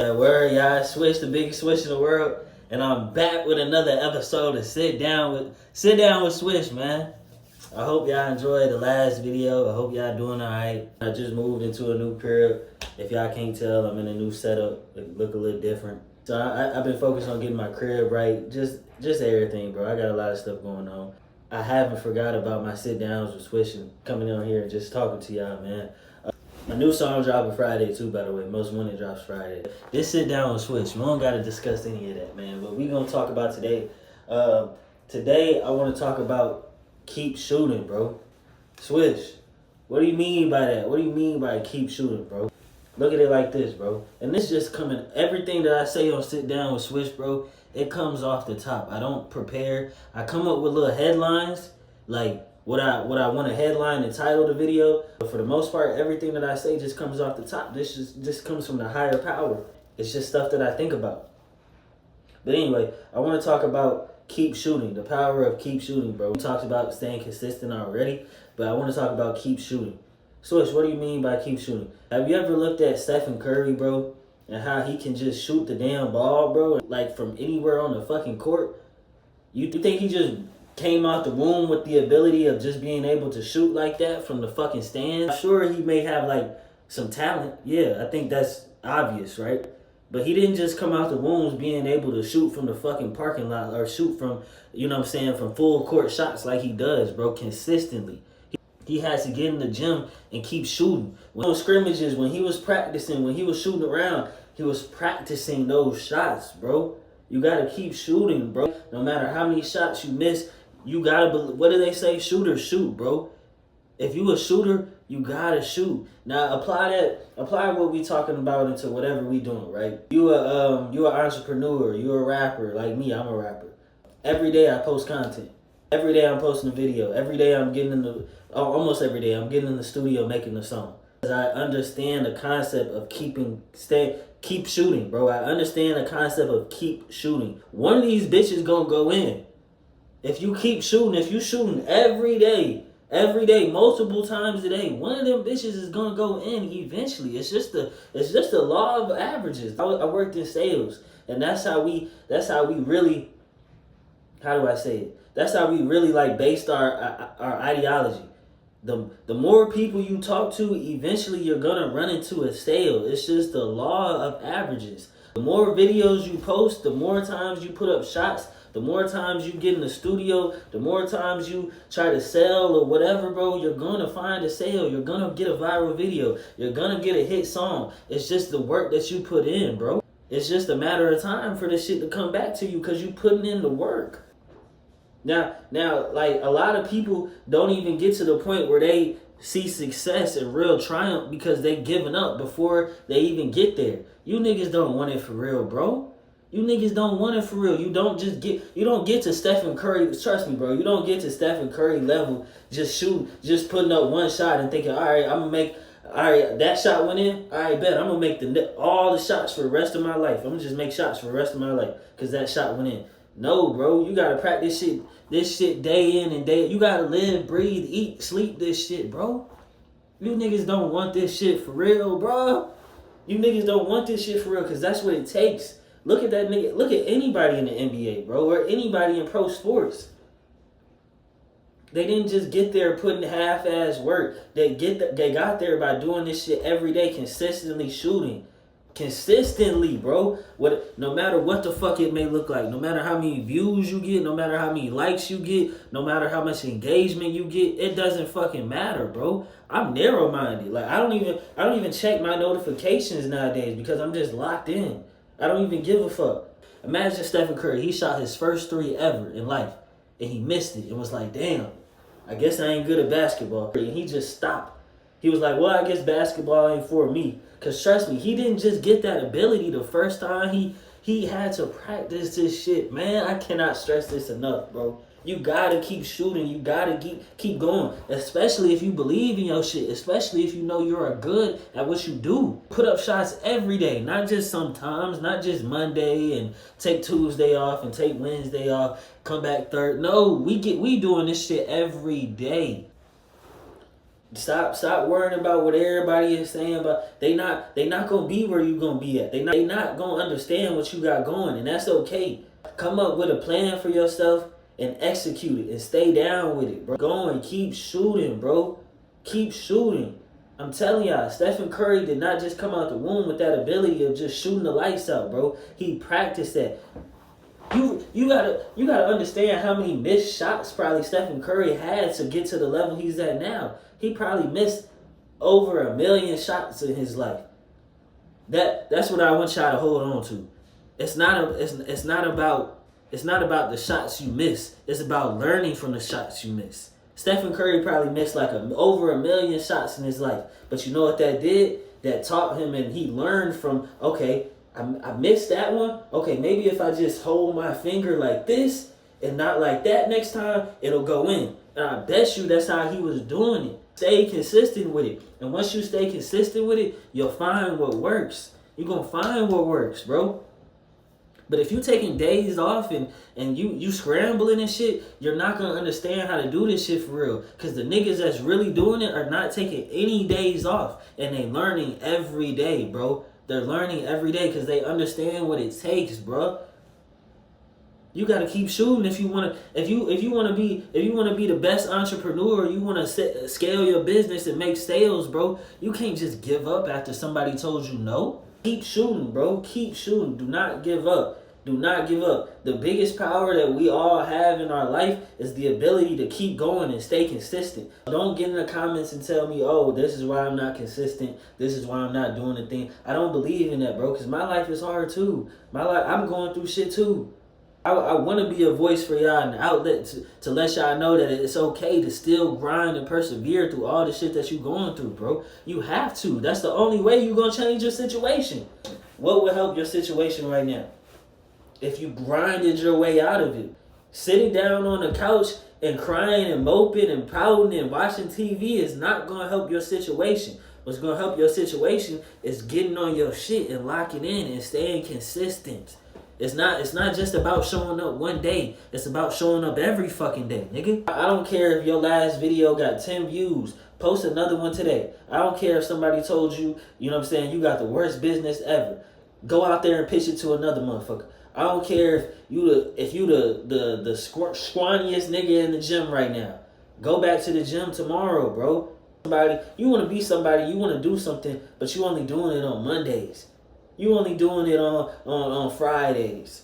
Word, y'all. Switch, the biggest switch in the world, and I'm back with another episode of Sit Down with Swish, man. I hope y'all enjoyed the last video. I hope y'all doing alright. I just moved into a new crib. If y'all can't tell, I'm in a new setup. It look a little different. So I've been focused on getting my crib right. Just everything, bro. I got a lot of stuff going on. I haven't forgot about my sit downs with Swish and coming on here and just talking to y'all, man. My new song dropping Friday too, by the way. Most Wanted drops Friday. This sit down with Swish. We don't gotta discuss any of that, man. But we gonna talk about today. Today I want to talk about keep shooting, bro. Swish. What do you mean by that? What do you mean by keep shooting, bro? Look at it like this, bro. And this just coming. Everything that I say on sit down with Swish, bro, it comes off the top. I don't prepare. I come up with little headlines like what I want to headline and title the video. But for the most part, everything that I say just comes off the top. This just comes from the higher power. It's just stuff that I think about. But anyway, I want to talk about keep shooting, the power of keep shooting, bro. We talked about staying consistent already, but I want to talk about keep shooting. Swish, what do you mean by keep shooting? Have you ever looked at Stephen Curry, bro, and how he can just shoot the damn ball, bro, like from anywhere on the fucking court? You think he just came out the womb with the ability of just being able to shoot like that from the fucking stands? Sure, he may have like some talent. Yeah, I think that's obvious, right? But he didn't just come out the wombs being able to shoot from the fucking parking lot or shoot from, you know what I'm saying, from full court shots like he does, bro, consistently. He has to get in the gym and keep shooting. When those scrimmages, when he was practicing, when he was shooting around, he was practicing those shots, bro. You got to keep shooting, bro. No matter how many shots you miss, you got to, what do they say? Shooters shoot, bro. If you a shooter, you got to shoot. Now, apply what we talking about into whatever we doing, right? You an entrepreneur, you a rapper. Like me, I'm a rapper. Every day I post content. Every day I'm posting a video. Every day I'm getting in the, almost every day I'm getting in the studio making a song. I understand the concept of keep shooting, bro. I understand the concept of keep shooting. One of these bitches gonna go in. If you keep shooting, if you shooting every day, multiple times a day, one of them bitches is gonna go in eventually. It's just the law of averages. I worked in sales, and that's how we really, how do I say it? That's how we really like based our ideology. The more people you talk to, eventually you're gonna run into a sale. It's just the law of averages. The more videos you post, the more times you put up shots, the more times you get in the studio, the more times you try to sell or whatever, bro, you're gonna find a sale. You're gonna get a viral video. You're gonna get a hit song. It's just the work that you put in, bro. It's just a matter of time for this shit to come back to you because you putting in the work. Now, like a lot of people don't even get to the point where they see success and real triumph because they giving up before they even get there. You niggas don't want it for real, bro. You niggas don't want it for real. You don't get to Stephen Curry. Trust me, bro. You don't get to Stephen Curry level just putting up one shot and thinking, all right, that shot went in. All right, bet I'm gonna make all the shots for the rest of my life. I'm gonna just make shots for the rest of my life because that shot went in. No, bro, you gotta practice this shit day in and day out. You gotta live, breathe, eat, sleep this shit, bro. You niggas don't want this shit for real, bro. You niggas don't want this shit for real because that's what it takes. Look at that nigga. Look at anybody in the NBA, bro, or anybody in pro sports. They didn't just get there putting half-ass work. They got there by doing this shit every day, consistently shooting. Consistently, bro. No matter what the fuck it may look like, no matter how many views you get, no matter how many likes you get, no matter how much engagement you get, it doesn't fucking matter, bro. I'm narrow-minded. Like I don't even check my notifications nowadays because I'm just locked in. I don't even give a fuck. Imagine Stephen Curry. He shot his first three ever in life, and he missed it. And was like, damn, I guess I ain't good at basketball. And he just stopped. He was like, well, I guess basketball ain't for me. Because trust me, he didn't just get that ability the first time. He had to practice this shit. Man, I cannot stress this enough, bro. You gotta keep shooting. You gotta keep going. Especially if you believe in your shit. Especially if you know you're good at what you do. Put up shots every day. Not just sometimes. Not just Monday and take Tuesday off and take Wednesday off. Come back third. No, we doing this shit every day. Stop worrying about what everybody is saying. But they not gonna be where you gonna be at. They not gonna understand what you got going, and that's okay. Come up with a plan for yourself and execute it and stay down with it, bro. Go and keep shooting, bro. Keep shooting. I'm telling y'all, Stephen Curry did not just come out the womb with that ability of just shooting the lights out, bro. He practiced that. You gotta understand how many missed shots probably Stephen Curry had to get to the level he's at now. He probably missed over 1 million shots in his life. That's what I want y'all to hold on to. It's not about the shots you miss. It's about learning from the shots you miss. Stephen Curry probably missed like over 1 million shots in his life. But you know what that did? That taught him, and he learned from, okay, I missed that one. Okay, maybe if I just hold my finger like this and not like that next time, it'll go in. And I bet you that's how he was doing it. Stay consistent with it. And once you stay consistent with it, you'll find what works. You're going to find what works, bro. But if you taking days off and you scrambling and shit, you're not going to understand how to do this shit for real. Because the niggas that's really doing it are not taking any days off. And they learning every day, bro. They're learning every day because they understand what it takes, bro. You gotta keep shooting if you wanna be the best entrepreneur. You wanna scale your business and make sales, bro. You can't just give up after somebody told you no. Keep shooting, bro. Keep shooting. Do not give up. Do not give up. The biggest power that we all have in our life is the ability to keep going and stay consistent. Don't get in the comments and tell me, oh, this is why I'm not consistent. This is why I'm not doing the thing. I don't believe in that, bro, because my life is hard too. I'm going through shit too. I want to be a voice for y'all, an outlet to let y'all know that it's okay to still grind and persevere through all the shit that you're going through, bro. You have to. That's the only way you're going to change your situation. What would help your situation right now? If you grinded your way out of it. Sitting down on the couch and crying and moping and pouting and watching TV is not going to help your situation. What's going to help your situation is getting on your shit and locking in and staying consistent. It's not just about showing up one day. It's about showing up every fucking day, nigga. I don't care if your last video got 10 views. Post another one today. I don't care if somebody told you, you know what I'm saying, you got the worst business ever. Go out there and pitch it to another motherfucker. I don't care if you the squaniest nigga in the gym right now. Go back to the gym tomorrow, bro. You want to be somebody, you want to do something, but you only doing it on Mondays. You only doing it on Fridays.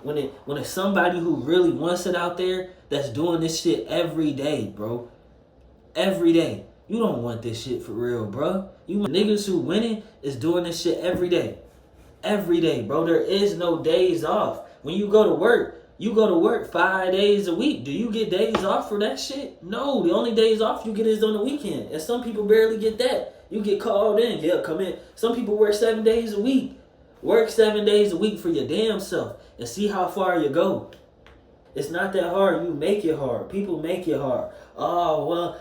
When it's somebody who really wants it out there that's doing this shit every day, bro. Every day. You don't want this shit for real, bro. You niggas who winning is doing this shit every day. Every day, bro. There is no days off. When you go to work 5 days a week. Do you get days off for that shit? No. The only days off you get is on the weekend. And some people barely get that. You get called in. Yeah, come in. Some people work 7 days a week. Work 7 days a week for your damn self and see how far you go. It's not that hard. You make it hard. People make it hard. Oh, well,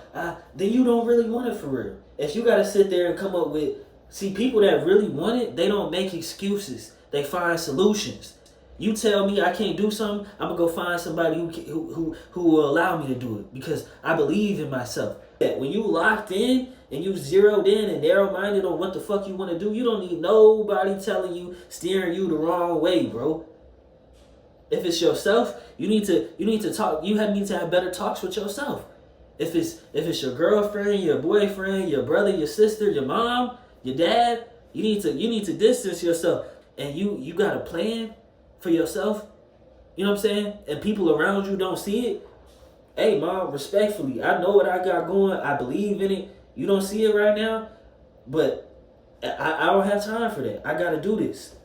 then you don't really want it for real. If you got to sit there and come up with... See, people that really want it, they don't make excuses. They find solutions. You tell me I can't do something, I'm going to go find somebody who will allow me to do it because I believe in myself. When you locked in and you zeroed in and narrow-minded on what the fuck you want to do, you don't need nobody telling you, steering you the wrong way, bro. If it's yourself, you need to talk. You need to have better talks with yourself. If it's your girlfriend, your boyfriend, your brother, your sister, your mom, your dad, you need to distance yourself. And you got a plan for yourself. You know what I'm saying? And people around you don't see it. Hey, mom, respectfully, I know what I got going. I believe in it. You don't see it right now, but I don't have time for that. I got to do this.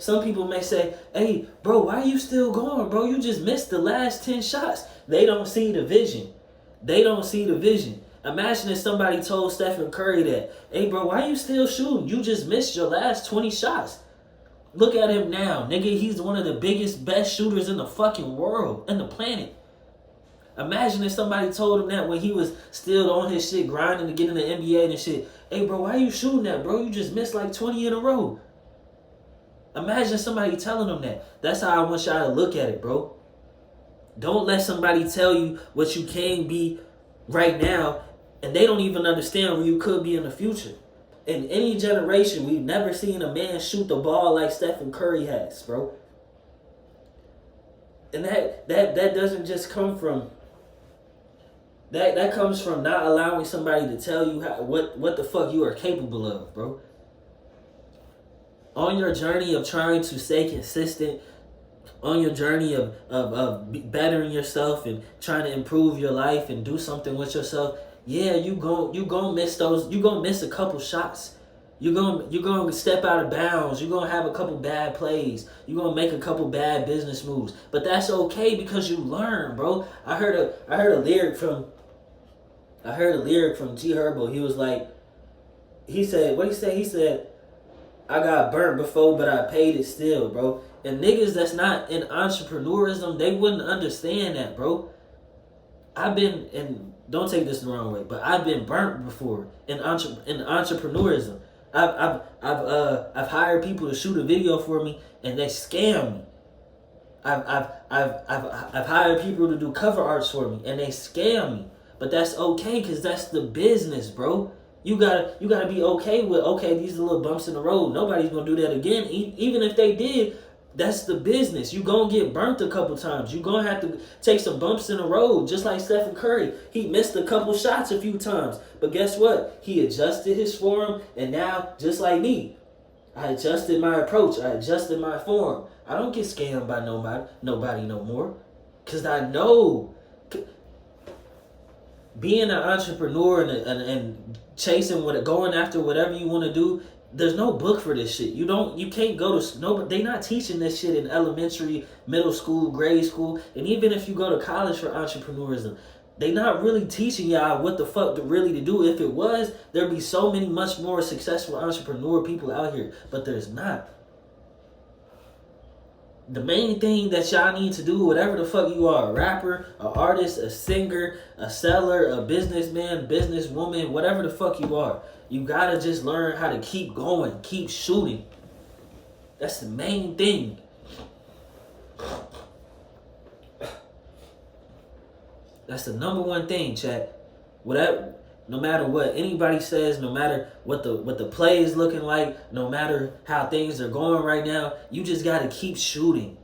Some people may say, hey, bro, why are you still going, bro? You just missed the last 10 shots. They don't see the vision. They don't see the vision. Imagine if somebody told Stephen Curry that, hey, bro, why are you still shooting? You just missed your last 20 shots. Look at him now. Nigga, he's one of the biggest, best shooters in the fucking world, in the planet. Imagine if somebody told him that when he was still on his shit, grinding to get in the NBA and shit. Hey, bro, why are you shooting that, bro? You just missed like 20 in a row. Imagine somebody telling him that. That's how I want y'all to look at it, bro. Don't let somebody tell you what you can be right now And they don't even understand where you could be in the future. In any generation, we've never seen a man shoot the ball like Stephen Curry has, bro. And that doesn't just come from that comes from not allowing somebody to tell you what the fuck you are capable of, bro. On your journey of trying to stay consistent, on your journey of bettering yourself and trying to improve your life and do something with yourself, yeah, you gonna miss those. You gonna miss a couple shots. You gonna step out of bounds. You gonna have a couple bad plays. You gonna make a couple bad business moves. But that's okay because you learn, bro. I heard a lyric from G Herbo. He was like, he said, what he say? He said, I got burnt before, but I paid it still, bro. And niggas that's not in entrepreneurism, they wouldn't understand that, bro. I've been, and don't take this the wrong way, but I've been burnt before in entrepreneurism. I've hired people to shoot a video for me, and they scam me. I've hired people to do cover arts for me, and they scam me. But that's okay, cause that's the business, bro. You gotta be okay with, okay, these are little bumps in the road. Nobody's gonna do that again. Even if they did, that's the business. You gonna get burnt a couple times. You gonna have to take some bumps in the road, just like Stephen Curry. He missed a couple shots a few times, but guess what? He adjusted his form, and now, just like me, I adjusted my approach. I adjusted my form. I don't get scammed by nobody no more, cause I know. Being an entrepreneur and chasing going after whatever you want to do, there's no book for this shit. You can't go to no. They not teaching this shit in elementary, middle school, grade school, and even if you go to college for entrepreneurism, they not really teaching y'all what the fuck to do. If it was, there'd be so many much more successful entrepreneur people out here, but there's not. The main thing that y'all need to do, whatever the fuck you are, a rapper, an artist, a singer, a seller, a businessman, businesswoman, whatever the fuck you are, you gotta just learn how to keep going, keep shooting. That's the main thing. That's the number one thing, chat. Whatever. No matter what anybody says, no matter what the play is looking like, no matter how things are going right now, you just gotta keep shooting.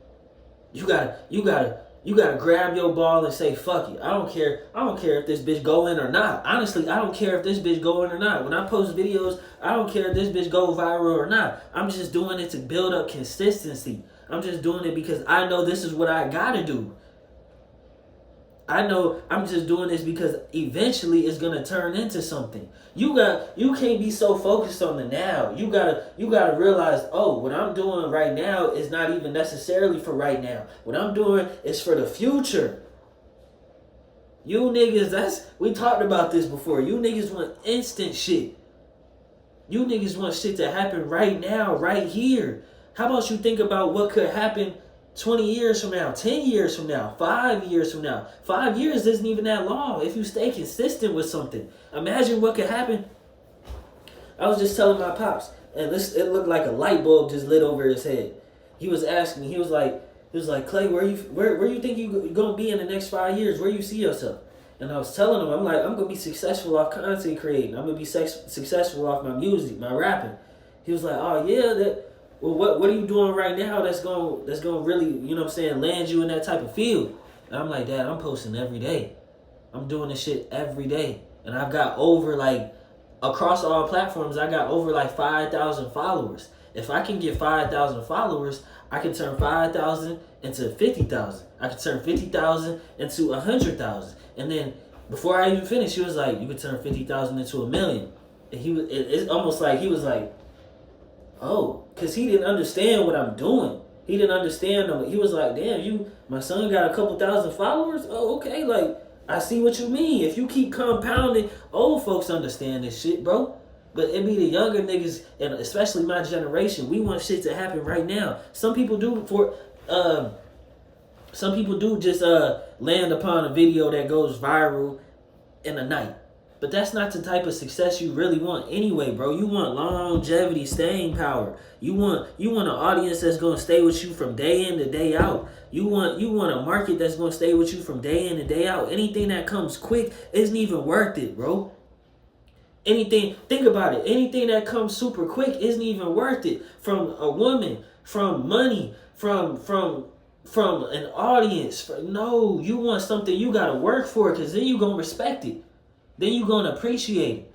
You gotta grab your ball and say, fuck it. I don't care if this bitch go in or not. Honestly, I don't care if this bitch go in or not. When I post videos, I don't care if this bitch go viral or not. I'm just doing it to build up consistency. I'm just doing it because I know this is what I gotta do. I know I'm just doing this because eventually it's gonna turn into something. You can't be so focused on the now. You gotta realize, oh, what I'm doing right now is not even necessarily for right now. What I'm doing is for the future. You niggas, we talked about this before. You niggas want instant shit. You niggas want shit to happen right now, right here. How about you think about what could happen 20 years from now, 10 years from now, 5 years from now. 5 years isn't even that long if you stay consistent with something. Imagine what could happen. I was just telling my pops, and it looked like a light bulb just lit over his head. He was asking me, he was like, Clay, where you think you gonna be in the next 5 years? Where you see yourself? And I was telling him, I'm gonna be successful off content creating. I'm gonna be successful off my music, my rapping. He was like, oh yeah, well, what are you doing right now that's gonna really, you know what I'm saying, land you in that type of field? And I'm like, Dad, I'm posting every day. I'm doing this shit every day. And I've got over, across all platforms, I got over 5,000 followers. If I can get 5,000 followers, I can turn 5,000 into 50,000. I can turn 50,000 into 100,000. And then before I even finished, he was like, you could turn 50,000 into 1 million. And it's almost like he was like, oh, because he didn't understand what I'm doing. He didn't understand. He was like, damn, my son got a couple thousand followers? Oh, okay, I see what you mean. If you keep compounding, old folks understand this shit, bro. But it be the younger niggas, and especially my generation, we want shit to happen right now. Some people do just land upon a video that goes viral in a night. But that's not the type of success you really want anyway, bro. You want longevity, staying power. You want an audience that's gonna stay with you from day in to day out. You want a market that's gonna stay with you from day in to day out. Anything that comes quick isn't even worth it, bro. Anything, think about it. Anything that comes super quick isn't even worth it. From a woman, from money, from an audience. No, you want something you gotta work for, because then you gonna respect it. Then you gonna appreciate it.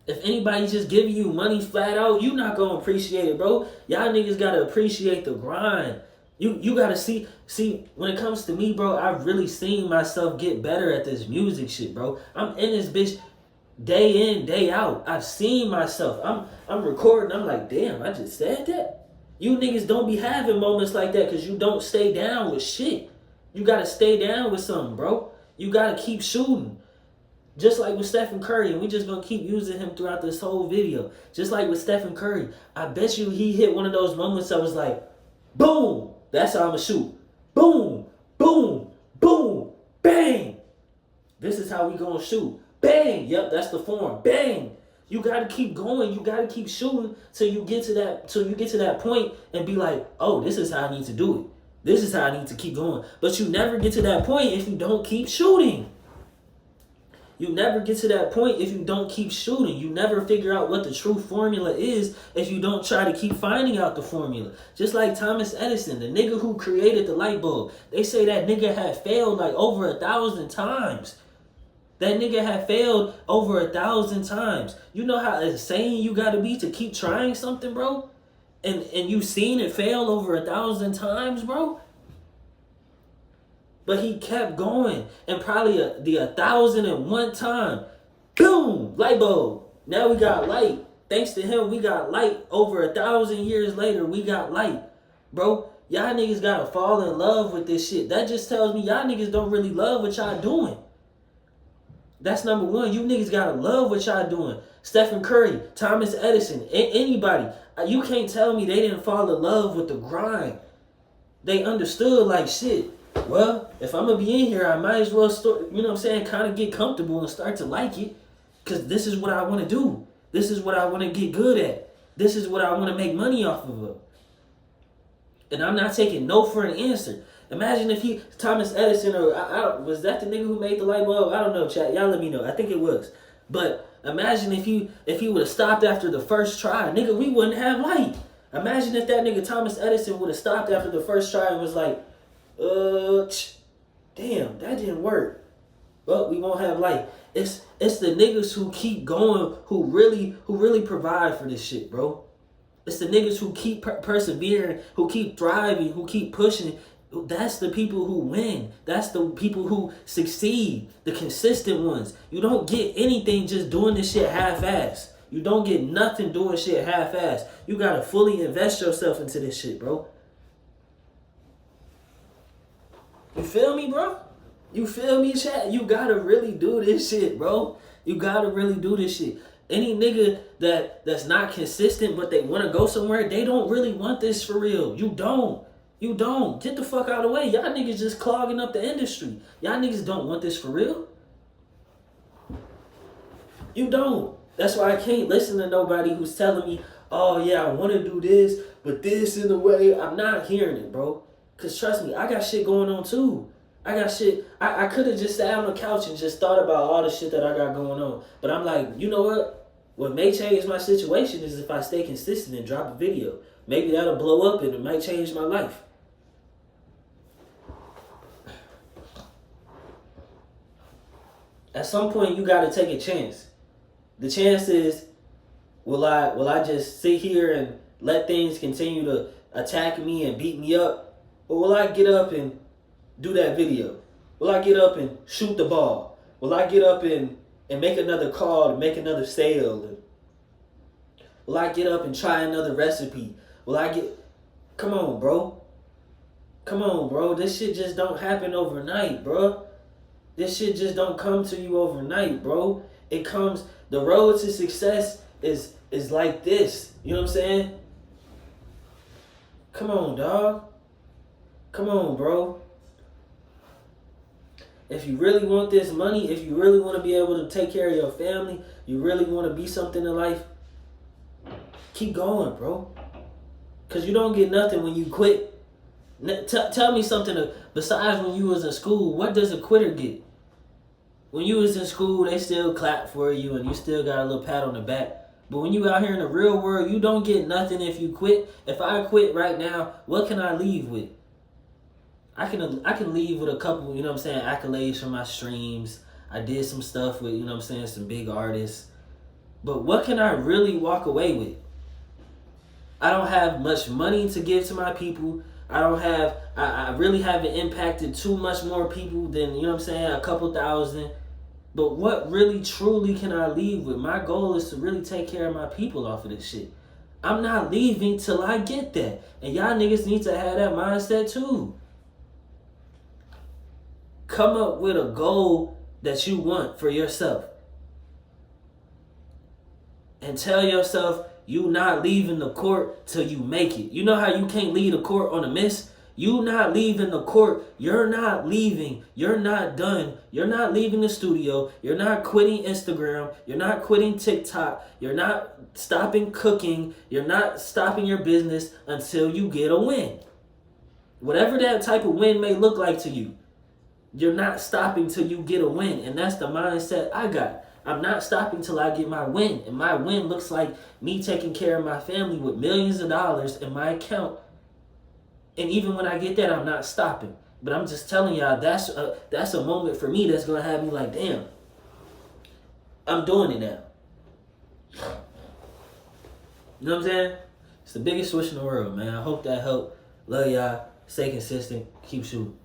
If anybody just giving you money flat out, you not gonna appreciate it, bro. Y'all niggas gotta appreciate the grind. You gotta see, when it comes to me, bro, I've really seen myself get better at this music shit, bro. I'm in this bitch day in, day out. I've seen myself. I'm recording. I'm like, damn, I just said that. You niggas don't be having moments like that because you don't stay down with shit. You gotta stay down with something, bro. You gotta keep shooting. Just like with Stephen Curry, and we just gonna keep using him throughout this whole video. Just like with Stephen Curry, I bet you he hit one of those moments that was like, boom, that's how I'ma shoot. Boom, boom, boom, bang. This is how we gonna shoot. Bang! Yep, that's the form. Bang! You gotta keep going. You gotta keep shooting till you get to that point and be like, oh, this is how I need to do it. This is how I need to keep going. But you never get to that point if you don't keep shooting. You never get to that point if you don't keep shooting. You never figure out what the true formula is if you don't try to keep finding out the formula. Just like Thomas Edison, the nigga who created the light bulb. They say that nigga had failed like over 1,000 times. That nigga had failed over 1,000 times. You know how insane you gotta be to keep trying something, bro? And you seen it fail over 1,000 times, bro? But he kept going. And probably the 1,001 time, boom, light bulb. Now we got light. Thanks to him, we got light. Over 1,000 years later, we got light. Bro, y'all niggas gotta fall in love with this shit. That just tells me y'all niggas don't really love what y'all doing. That's number one. You niggas gotta love what y'all doing. Stephen Curry, Thomas Edison, anybody. You can't tell me they didn't fall in love with the grind. They understood like shit. Well, if I'm gonna be in here, I might as well start, you know what I'm saying, kind of get comfortable and start to like it. Because this is what I want to do. This is what I want to get good at. This is what I want to make money off of. And I'm not taking no for an answer. Imagine if Thomas Edison, or was that the nigga who made the light bulb? I don't know, chat. Y'all let me know. I think it was. But imagine if he would have stopped after the first try, nigga, we wouldn't have light. Imagine if that nigga Thomas Edison would have stopped after the first try and was like, damn, that didn't work. Well, we won't have light. It's the niggas who keep going, who really provide for this shit, bro. It's the niggas who keep persevering, who keep thriving, who keep pushing. That's the people who win. That's the people who succeed. The consistent ones. You don't get anything just doing this shit half-ass. You don't get nothing doing shit half-ass. You gotta fully invest yourself into this shit, bro. You feel me, bro? You feel me, chat? You gotta really do this shit, bro. You gotta really do this shit. Any nigga that's not consistent but they want to go somewhere, they don't really want this for real. You don't. You don't. Get the fuck out of the way. Y'all niggas just clogging up the industry. Y'all niggas don't want this for real. You don't. That's why I can't listen to nobody who's telling me, oh yeah, I want to do this, but this in the way. I'm not hearing it, bro. Because trust me, I got shit going on too. I got shit. I could have just sat on the couch and just thought about all the shit that I got going on. But I'm like, you know what? What may change my situation is if I stay consistent and drop a video. Maybe that'll blow up and it might change my life. At some point, you got to take a chance. The chance is, will I just sit here and let things continue to attack me and beat me up? Or will I get up and do that video? Will I get up and shoot the ball? Will I get up and make another call to make another sale? Will I get up and try another recipe? Come on, bro. Come on, bro. This shit just don't happen overnight, bro. This shit just don't come to you overnight, bro. It comes, the road to success is like this. You know what I'm saying? Come on, dog. Come on, bro. If you really want this money, if you really want to be able to take care of your family, you really want to be something in life, keep going, bro. Because you don't get nothing when you quit. Tell me something besides when you was in school. What does a quitter get? when you was in school, they still clap for you and you still got a little pat on the back. But when you out here in the real world, you don't get nothing if you quit. If I quit right now, what can I leave with? I can leave with a couple, you know what I'm saying, accolades from my streams. I did some stuff with, you know what I'm saying, some big artists. But what can I really walk away with? I don't have much money to give to my people. I really haven't impacted too much more people than, you know what I'm saying, a couple thousand. But what really, truly can I leave with? My goal is to really take care of my people off of this shit. I'm not leaving till I get that. And y'all niggas need to have that mindset too. Come up with a goal that you want for yourself. And tell yourself you not leaving the court till you make it. You know how you can't leave the court on a miss? You not leaving the court. You're not leaving. You're not done. You're not leaving the studio. You're not quitting Instagram. You're not quitting TikTok. You're not stopping cooking. You're not stopping your business until you get a win. Whatever that type of win may look like to you, you're not stopping till you get a win. And that's the mindset I got. I'm not stopping till I get my win. And my win looks like me taking care of my family with millions of dollars in my account. And even when I get that, I'm not stopping. But I'm just telling y'all, that's a moment for me that's going to have me like, damn, I'm doing it now. You know what I'm saying? It's the biggest switch in the world, man. I hope that helped. Love y'all. Stay consistent. Keep shooting.